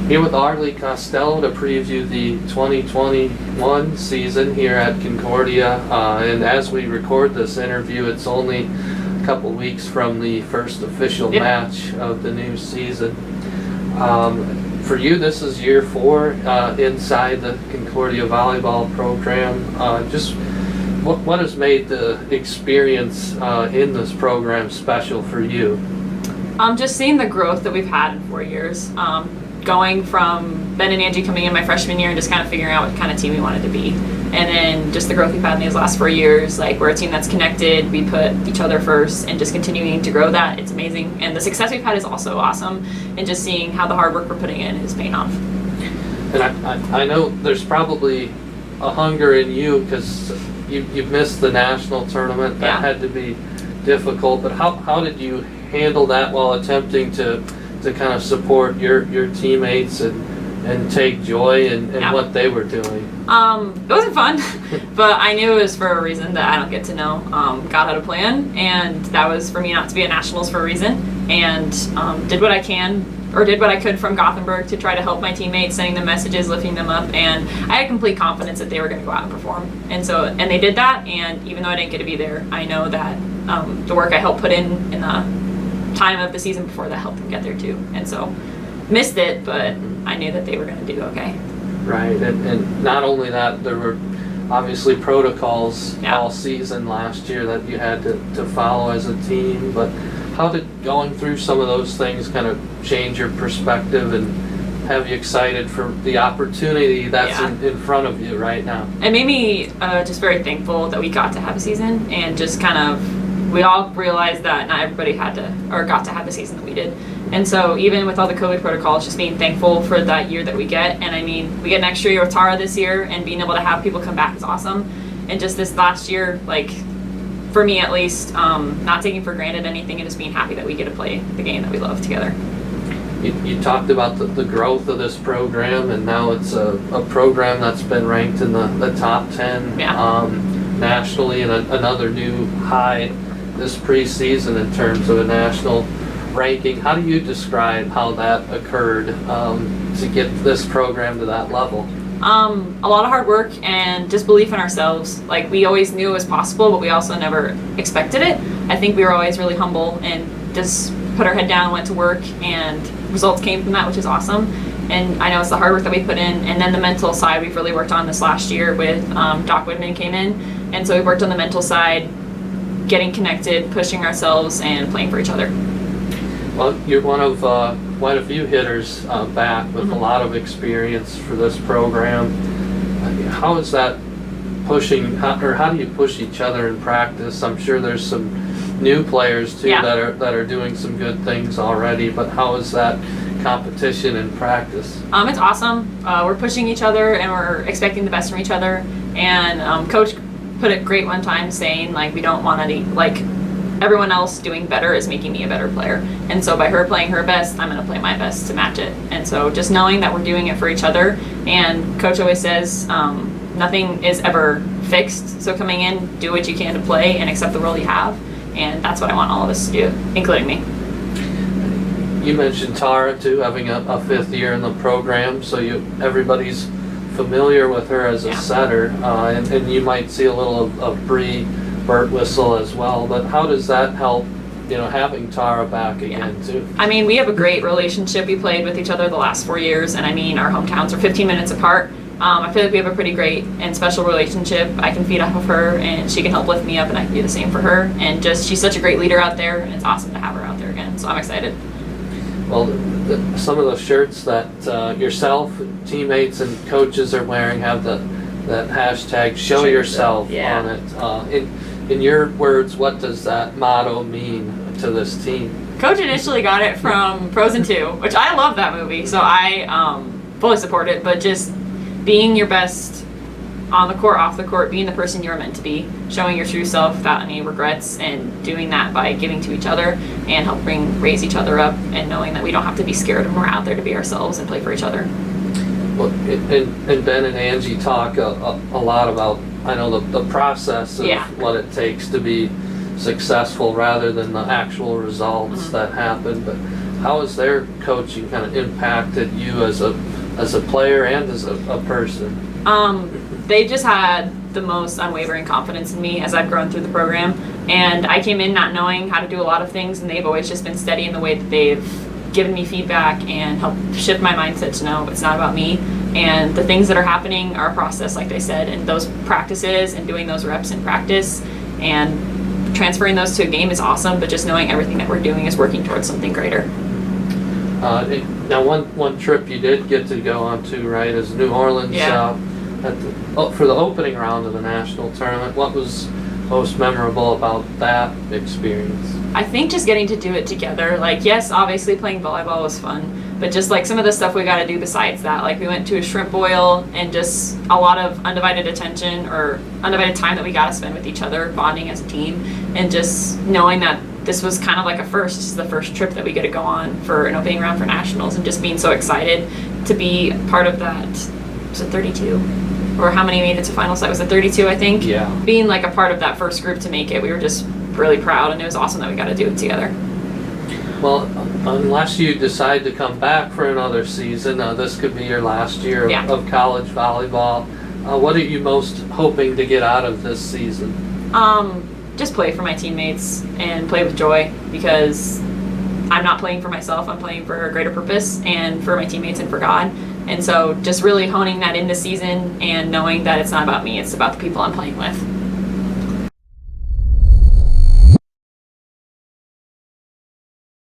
Here with Arleigh Costello to preview the 2021 season here at Concordia. And as we record this interview, it's only a couple weeks from the first official match of the new season. For you, this is year 4 inside the Concordia volleyball program. Just what has made the experience in this program special for you? Just seeing the growth that we've had in 4 years. Going from Ben and Angie coming in my freshman year and just kind of figuring out what kind of team we wanted to be. And then just the growth we've had in these last 4 years, like we're a team that's connected, we put each other first, and just continuing to grow that, it's amazing. And the success we've had is also awesome, and just seeing how the hard work we're putting in is paying off. And I know there's probably a hunger in you because you've missed the national tournament. That had to be difficult, but how did you handle that while attempting to kind of support your teammates and take joy in what they were doing? It wasn't fun, but I knew it was for a reason that I don't get to know. God had a plan, and that was for me not to be at nationals for a reason, and did what I could from Gothenburg to try to help my teammates, sending them messages, lifting them up, and I had complete confidence that they were going to go out and perform. And they did that, and even though I didn't get to be there, I know that the work I helped put in the time of the season before that helped them get there too. And so missed it, but I knew that they were going to do okay. Right, and not only that, there were obviously protocols all season last year that you had to follow as a team, but how did going through some of those things kind of change your perspective and have you excited for the opportunity that's in front of you right now? It made me just very thankful that we got to have a season, and just kind of we all realized that not everybody got to have the season that we did. And so even with all the COVID protocols, just being thankful for that year that we get. And I mean, we get an extra year with Tara this year, and being able to have people come back is awesome. And just this last year, like for me at least, not taking for granted anything and just being happy that we get to play the game that we love together. You talked about the growth of this program, and now it's a program that's been ranked in the top 10 nationally, and another new high this preseason in terms of a national ranking. How do you describe how that occurred to get this program to that level? A lot of hard work and just belief in ourselves. Like we always knew it was possible, but we also never expected it. I think we were always really humble and just put our head down and went to work, and results came from that, which is awesome. And I know it's the hard work that we put in, and then the mental side we've really worked on this last year with Doc Whitman came in, and so we worked on the mental side, getting connected, pushing ourselves, and playing for each other. Well, you're one of quite a few hitters back with a lot of experience for this program. How is that pushing, or how do you push each other in practice? I'm sure there's some new players too that are doing some good things already, but how is that competition in practice? It's awesome. We're pushing each other, and we're expecting the best from each other. And Coach put it great one time, saying like we don't want any, like everyone else doing better is making me a better player, and so by her playing her best, I'm going to play my best to match it. And so just knowing that we're doing it for each other, and Coach always says nothing is ever fixed, so coming in, do what you can to play and accept the role you have, and that's what I want all of us to do, including me. You mentioned Tara too, having a 5th year in the program, so everybody's familiar with her as a setter, and you might see a little of Bree Birtwhistle as well, but how does that help, having Tara back again too? I mean, we have a great relationship. We played with each other the last 4 years, and I mean, our hometowns are 15 minutes apart. I feel like we have a pretty great and special relationship. I can feed off of her, and she can help lift me up, and I can do the same for her. And just, she's such a great leader out there, and it's awesome to have her out there again, so I'm excited. Well, some of the shirts that yourself, teammates, and coaches are wearing have that hashtag "Show Yourself" on it. In your words, what does that motto mean to this team? Coach initially got it from Frozen 2, which I love that movie, so I fully support it. But just being your best on the court, off the court, being the person you're meant to be, showing your true self without any regrets, and doing that by giving to each other and helping raise each other up, and knowing that we don't have to be scared when we're out there to be ourselves and play for each other. Well, and Ben and Angie talk a lot about, I know, the process of what it takes to be successful rather than the actual results that happen. But how has their coaching kind of impacted you as a player and as a person? They just had the most unwavering confidence in me as I've grown through the program. And I came in not knowing how to do a lot of things, and they've always just been steady in the way that they've given me feedback and helped shift my mindset to know it's not about me. And the things that are happening are a process, like they said, and those practices and doing those reps in practice and transferring those to a game is awesome, but just knowing everything that we're doing is working towards something greater. Now, one trip you did get to go on to, right, is New Orleans. Yeah. For the opening round of the national tournament. What was most memorable about that experience? I think just getting to do it together. Like, yes, obviously playing volleyball was fun, but just like some of the stuff we got to do besides that. Like, we went to a shrimp boil, and just a lot of undivided attention or undivided time that we got to spend with each other, bonding as a team, and just knowing that this was kind of like a first. This is the first trip that we get to go on for an opening round for nationals, and just being so excited to be part of that. Was it 32? Or how many made it to final site? Was it 32, I think? Yeah. Being like a part of that first group to make it, we were just really proud, and it was awesome that we got to do it together. Well, unless you decide to come back for another season, this could be your last year of college volleyball. What are you most hoping to get out of this season? Just play for my teammates and play with joy, because I'm not playing for myself. I'm playing for a greater purpose and for my teammates and for God. And so just really honing that in this season and knowing that it's not about me, it's about the people I'm playing with.